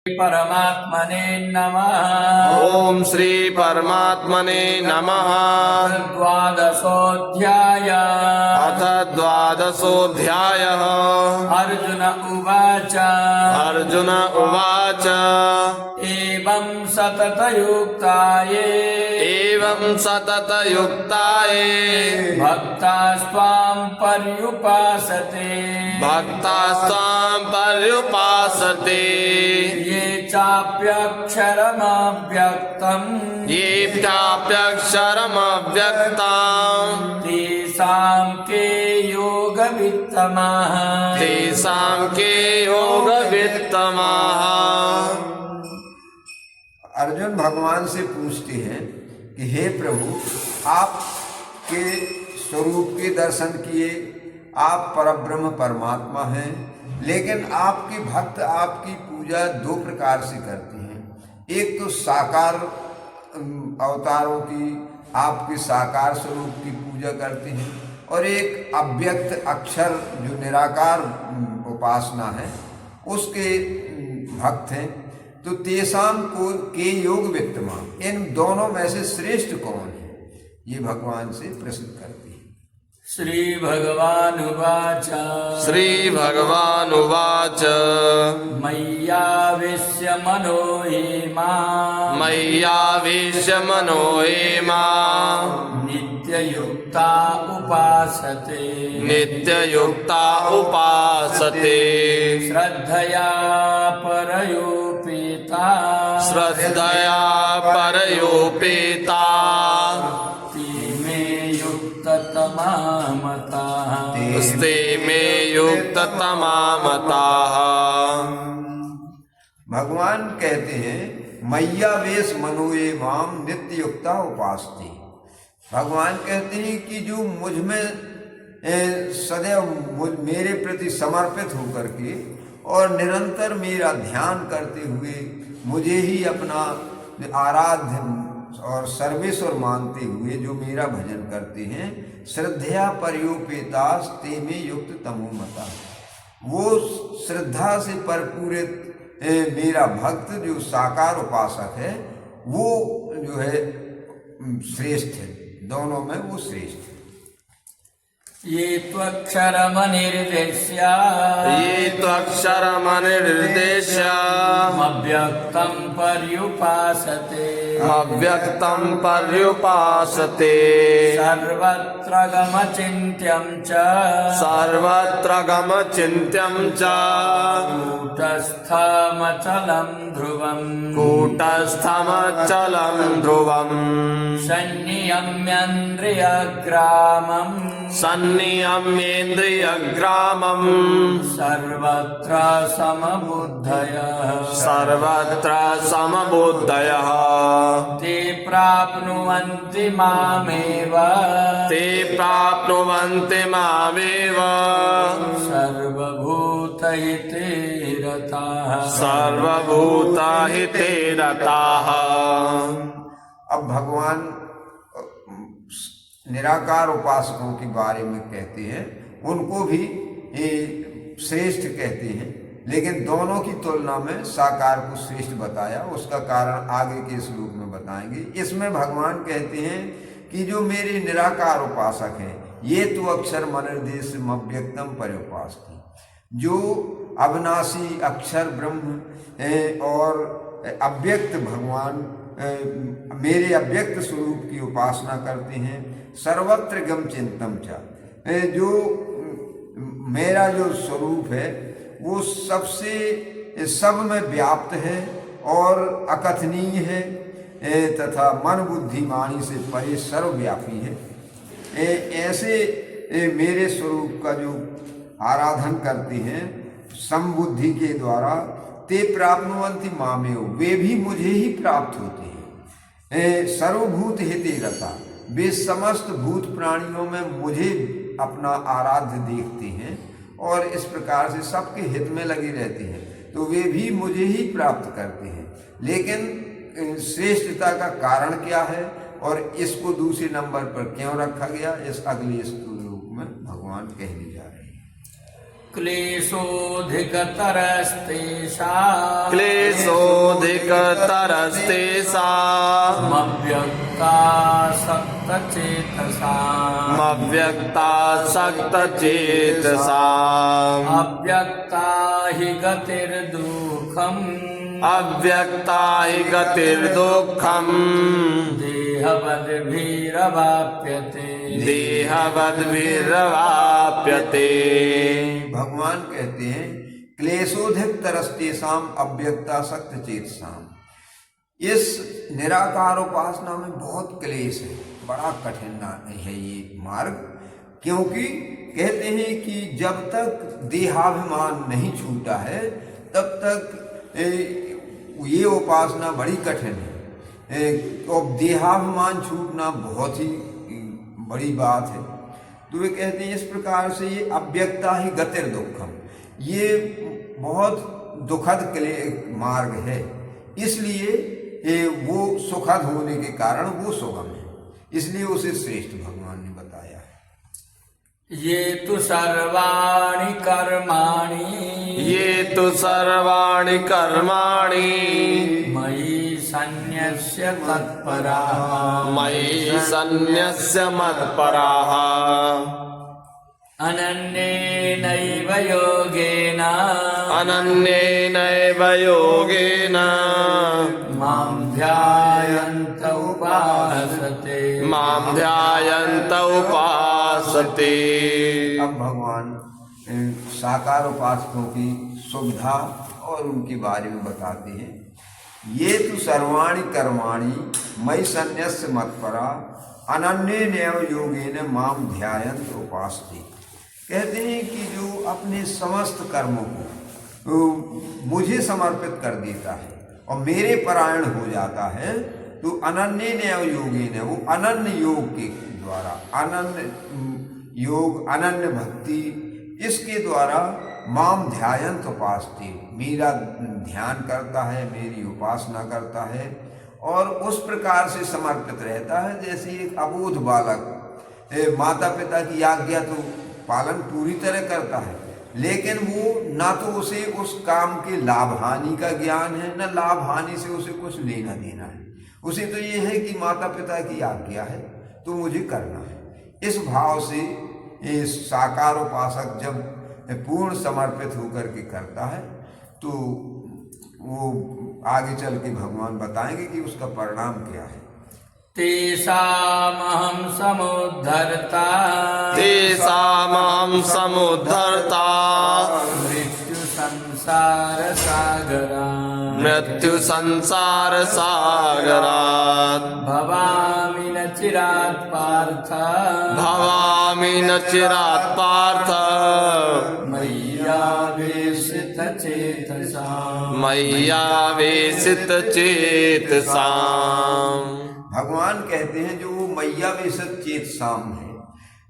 परमात्मने नमः। ओम श्री परमात्मने नमः। द्वादशोऽध्यायः। अथ द्वादशोऽध्यायः। अर्जुन उवाच। अर्जुन उवाच एवं सततयुक्ताये। एवं सततयुक्ताये भक्तास्त्वां पर्युपासते। भक्तास्त्वां पर्युपासते। ये चाप्यक्षरमव्यक्तम्। ये चाप्यक्षरमव्यक्तम् तेषां के योगवित्तमः। तेषां के योगवित्तमः। अर्जुन भगवान से पूछते हैं कि हे प्रभु, आपके स्वरूप के दर्शन किए, आप परब्रह्म परमात्मा हैं, लेकिन आपके भक्त आपकी पूजा दो प्रकार से करते हैं। एक तो साकार अवतारों की, आपके साकार स्वरूप की पूजा करते हैं, और एक अव्यक्त अक्षर जो निराकार उपासना है उसके भक्त हैं। तो तेषाम को के योग वित्तमा, इन दोनों में से श्रेष्ठ कौन है, ये भगवान से प्रश्न करते हैं। श्री भगवानुवाच। श्री भगवानुवाच मय्यावेश्य मनो ये मां। मय्यावेश्य मनो ये मां नित्ययुक्ता उपासते। नित्ययुक्ता उपासते। श्रद्धया परयोपेता। श्रद्धया परयोपेता। ते मे युक्ततमा मताः। स्ते मे युक्ततमा मताः। भगवान कहते हैं मय्यावेश मनोये माम नित्य युक्ता उपासते। भगवान कहते हैं कि जो मुझ में सदैव मेरे प्रति समर्पित होकर के और निरंतर मेरा ध्यान करते हुए मुझे ही अपना आराध्य और सर्वेश्वर मानते हुए जो मेरा भजन करते हैं, श्रद्धया परयोपेतास ते में युक्त तमोमता, वो श्रद्धा से परिपूरित मेरा भक्त जो साकार उपासक है वो जो है श्रेष्ठ है, दोनों में वो श्रेष्ठ है। ये त्वक्षरमनिर्देश्य। ये त्वक्षरमनिर्देश्य मव्यक्तं पर्युपासते। अव्यक्तं पर्युपासते। सर्वत्र गमचिन्त्यं च। सर्वत्र गमचिन्त्यं च। कूटस्थमचलं ध्रुवम्। कूटस्थमचलं ध्रुवम्। संनियम्येन्द्रियग्रामम्। संनियम्येन्द्रियग्रामम्। सर्वत्र समबुद्धयः। सर्वत्र समबुद्धयः। ते प्राप्नुवन्ति मामेव। ते प्राप्नुवन्ति मामेव। सर्वभूतहिते रताः। सर्वभूतहिते रताः। अब भगवान निराकार उपासकों के बारे में कहते हैं, उनको भी श्रेष्ठ कहते हैं, लेकिन दोनों की तुलना में साकार को श्रेष्ठ बताया। उसका कारण आगे के श्लोक में बताएंगे। इसमें भगवान कहते हैं कि जो मेरे निराकार उपासक हैं, ये तो अक्षर मनर्देश अव्यक्तम पर्युपासते, जो अविनाशी अक्षर ब्रह्म और अव्यक्त भगवान मेरे अव्यक्त स्वरूप की उपासना करते हैं। सर्वत्र गम चिंतम चा, जो मेरा जो स्वरूप है वो सबसे सब में व्याप्त है और अकथनीय है तथा मन बुद्धि वाणी से परे सर्वव्यापी है। ऐसे मेरे स्वरूप का जो आराधन करते हैं समबुद्धि के द्वारा, ते प्राप्नुवन्ति मामेव, वे भी मुझे ही प्राप्त होते हैं। सर्वभूत हिते रता, वे समस्त भूत प्राणियों में मुझे अपना आराध्य देखते हैं और इस प्रकार से सबके हित में लगे रहते हैं, तो वे भी मुझे ही प्राप्त करते हैं। लेकिन श्रेष्ठता का कारण क्या है और इसको दूसरे नंबर पर क्यों रखा गया, इस अगले श्लोक में भगवान कहने जा रहे हैं। क्लेशोऽधिकतरस्तेषाम् क्लेशोऽधिकतरस्तेषाम् अव्यक्तासक्तचेतसाम् अव्यक्तासक्तचेतसाम् अव्यक्ता हि गतिर्दुःखम् अव्यक्ता हि गतिर्दुःखम् देहवद्भिरवाप्यते देहवद्भिर्वाप्यते। भगवान कहते हैं क्लेशोधिक तरस्तेषाम अव्यक्ता सक्त चेतसाम। इस निराकार उपासना में बहुत क्लेश है, बड़ा कठिन है ये मार्ग। क्योंकि कहते हैं कि जब तक देहाभिमान नहीं छूटा है तब तक ये उपासना बड़ी कठिन है। और देहाभिमान छूटना बहुत ही बड़ी बात है। तो वे कहते हैं इस प्रकार से ये अव्यक्ता ही गतिर दुखम, ये बहुत दुखद मार्ग है। इसलिए वो सुखद होने के कारण वो सुगम है, इसलिए उसे श्रेष्ठ भगवान ने बताया है। ये तु सर्वाणि कर्माणि ये तु सर्वाणि कर्माणि मयि सन्न्यस्य तत्पराः मयि सन्न्यस्य मत्पराः अनन्येनैव योगेन अनन्येनैव योगेन मां ध्यायन्त उपासते मां ध्यायन्त उपासते। अब भगवान साकार उपासकों की सुविधा और उनके बारे में बताते हैं। ये तो सर्वाणि कर्माणि मयि सन्न्यस्य मत्परा अनन्येनैव योगेन मां ध्यायन्त उपासते। कहते हैं कि जो अपने समस्त कर्मों को मुझे समर्पित कर देता है और मेरे परायण हो जाता है तो अनन्येनैव योगेन, वो अनन्य योग के द्वारा, अनन्य योग, अनन्य भक्ति, इसके द्वारा माम ध्यायन्त उपासते, मेरा ध्यान करता है, मेरी उपासना करता है और उस प्रकार से समर्पित रहता है जैसे एक अबोध बालक माता पिता की आज्ञा तो पालन पूरी तरह करता है, लेकिन वो ना तो उसे उस काम के लाभ हानि का ज्ञान है, न लाभ हानि से उसे कुछ लेना देना है। उसे तो ये है कि माता पिता की आज्ञा है तो मुझे करना है। इस भाव से साकार उपासक जब पूर्ण समर्पित होकर के करता है तो वो आगे चल के भगवान बताएंगे कि उसका परिणाम क्या है। तेषामहं समुद्धर्ता तेषामहं समुद्धर्ता मृत्यु संसार सागरात् मृत्यु संसार सागरात् भवामि न चिरात् पार्थ भवामि न चिरात् पार्थ मय्यावेशितचेतसाम् मय्यावेशितचेतसाम्। भगवान कहते हैं जो वो मय्यावेशित चेतसाम है,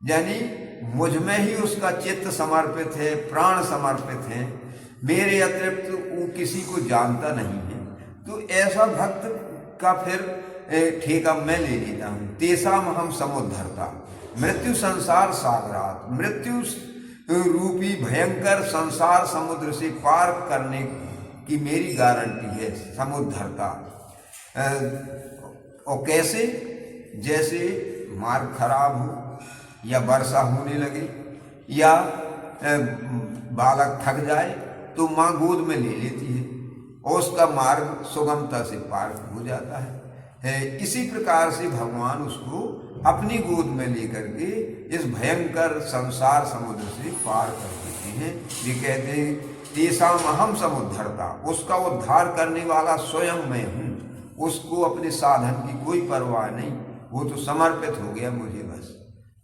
यानी मुझ में ही उसका चित्त समर्पित है, प्राण समर्पित है, मेरे अतिरिक्त वो किसी को जानता नहीं है, तो ऐसा भक्त का फिर ठेका मैं ले लेता हूँ। तेषाम हम समुद्धरता मृत्यु संसार सागरात, मृत्यु रूपी भयंकर संसार समुद्र से पार करने की मेरी गारंटी है समुद्धरता। और कैसे? जैसे मार्ग खराब हो या वर्षा होने लगे या बालक थक जाए तो माँ गोद में ले लेती है और उसका मार्ग सुगमता से पार हो जाता है। इसी प्रकार से भगवान उसको अपनी गोद में लेकर के इस भयंकर संसार समुद्र से पार कर देते हैं। ये कहते हैं तेषाम अहम समुद्धरता, उसका उद्धार करने वाला स्वयं मैं हूँ, उसको अपने साधन की कोई परवाह नहीं, वो तो समर्पित हो गया मुझे बस।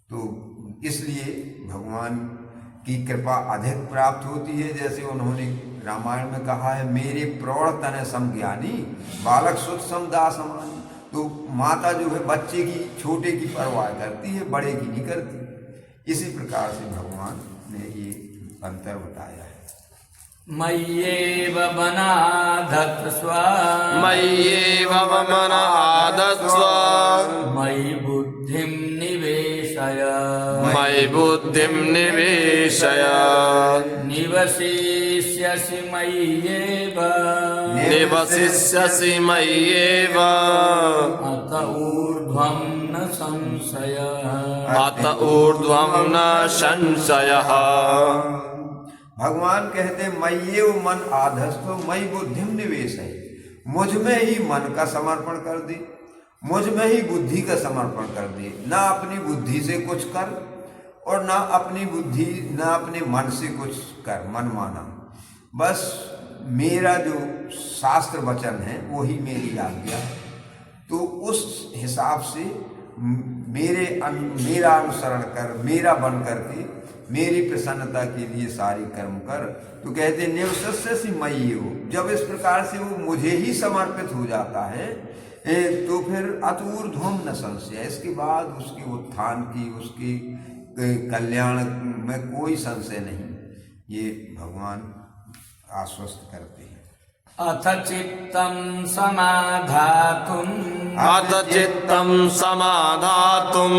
तो इसलिए भगवान की कृपा अधिक प्राप्त होती है। जैसे उन्होंने रामायण में कहा है, मेरे प्रौढ़ तन समज्ञानी बालक सुत समदासमानी। तो माता जो है बच्चे की, छोटे की परवाह करती है, बड़े की नहीं करती। इसी प्रकार से भगवान ने ये अंतर बताया है। मय्येव मनाधत्स्व मय्येव मनाधत्स्व मयि बुद्धिं निवेशय निवेशय मयि बुद्धिं निवेशय निवसिष्यसि मय्येव निवसिष्यसि मय्येव अत ऊर्ध्वं न संशयः अत ऊर्ध्वं न संशयः। भगवान कहते मय्येव मन आधस्तो मयि बुद्धिम निवेश है, मुझ में ही मन का समर्पण कर दे, मुझ में ही बुद्धि का समर्पण कर दे। ना अपनी बुद्धि से कुछ कर और ना अपनी बुद्धि ना अपने मन से कुछ कर मन माना, बस मेरा जो शास्त्र वचन है वही मेरी आज्ञा, तो उस हिसाब से मेरा अनुसरण कर, मेरा बन करके मेरी प्रसन्नता के लिए सारी कर्म कर। तो कहते निवसस्यसि मय्येव, जब इस प्रकार से वो मुझे ही समर्पित हो जाता है तो फिर अत ऊर्ध्वं न संशय, इसके बाद उसके उत्थान की, उसके कल्याण में कोई संशय नहीं, ये भगवान आश्वस्त करते हैं। अथ चित्तं समाधातुम् अथ चित्तं समाधातुं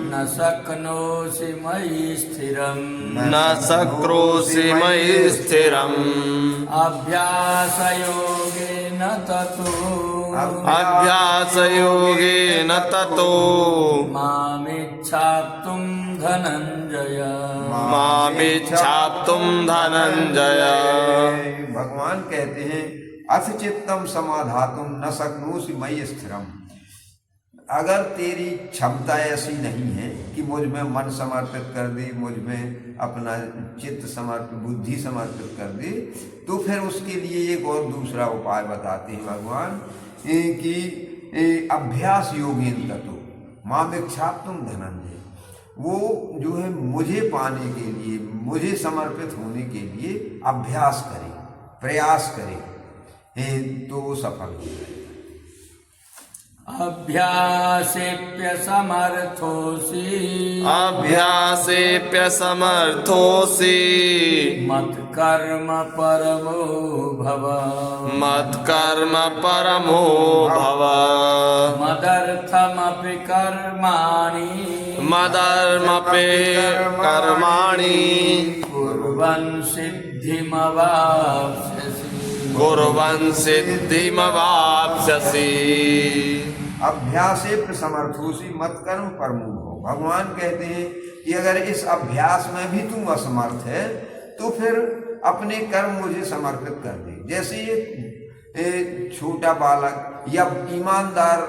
न शक्नोषि मयि स्थिरम् न शक्नोषि मयि स्थिरम् अभ्यासयोगेन ततो अभ्यासयोगेन ततो मामिच्छाप्तुं धनञ्जय मामिच्छाप्तुं धनञ्जय। भगवान कहते हैं अथ चित्तम समाधातुम न शक्नोषि मयि स्थिरम, अगर तेरी क्षमता ऐसी नहीं है कि मुझ में मन समर्पित कर दे, मुझ में अपना चित्त समर्पित, बुद्धि समर्पित कर दे, तो फिर उसके लिए एक और दूसरा उपाय बताते हैं भगवान कि अभ्यास योगेन ततो मामिच्छाप्तुम धनंजय, वो जो है मुझे पाने के लिए, मुझे समर्पित होने के लिए अभ्यास करे, प्रयास करे, तो वो सफल हो जाएगा। अभ्यासेप्य समर्थोषि अभ्यासेप्य समर्थोषि मत्कर्म परमो भव मत्कर्म परमो भव मदर्थमपि कर्माणि मदर्मपि कर्माणि कुर्वन् सिद्धिमवाप्स्यसि कुर्वन् सिद्धिमवाप्स्यसि। अभ्यासे समर्थोषि मत कर्म परमो भव, भगवान कहते हैं कि अगर इस अभ्यास में भी तुम असमर्थ है तो फिर अपने कर्म मुझे समर्पित कर दे। जैसे एक छोटा बालक या ईमानदार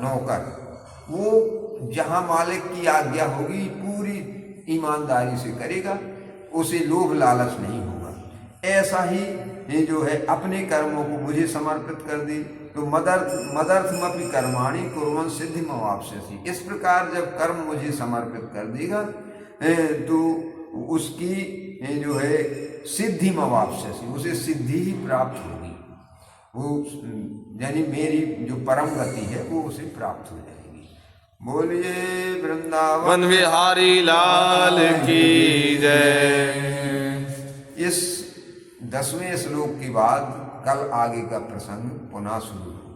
नौकर, वो जहाँ मालिक की आज्ञा होगी पूरी ईमानदारी से करेगा, उसे लोभ लालच नहीं होगा। ऐसा ही ये जो है अपने कर्मों को मुझे समर्पित कर दी तो मदर्थमपि कर्माणि कुर्वन् सिद्धिमवाप्स्यसि, इस प्रकार जब कर्म मुझे समर्पित कर देगा तो उसकी जो है सिद्धिमवाप्स्यसि, उसे सिद्धि ही प्राप्त होगी, वो यानी मेरी जो परम गति है वो उसे प्राप्त हो जाएगी। बोलिए वृंदावन बिहारी लाल की जय। इस 10वें श्लोक के बाद कल आगे का प्रसंग पुनः शुरू होगा।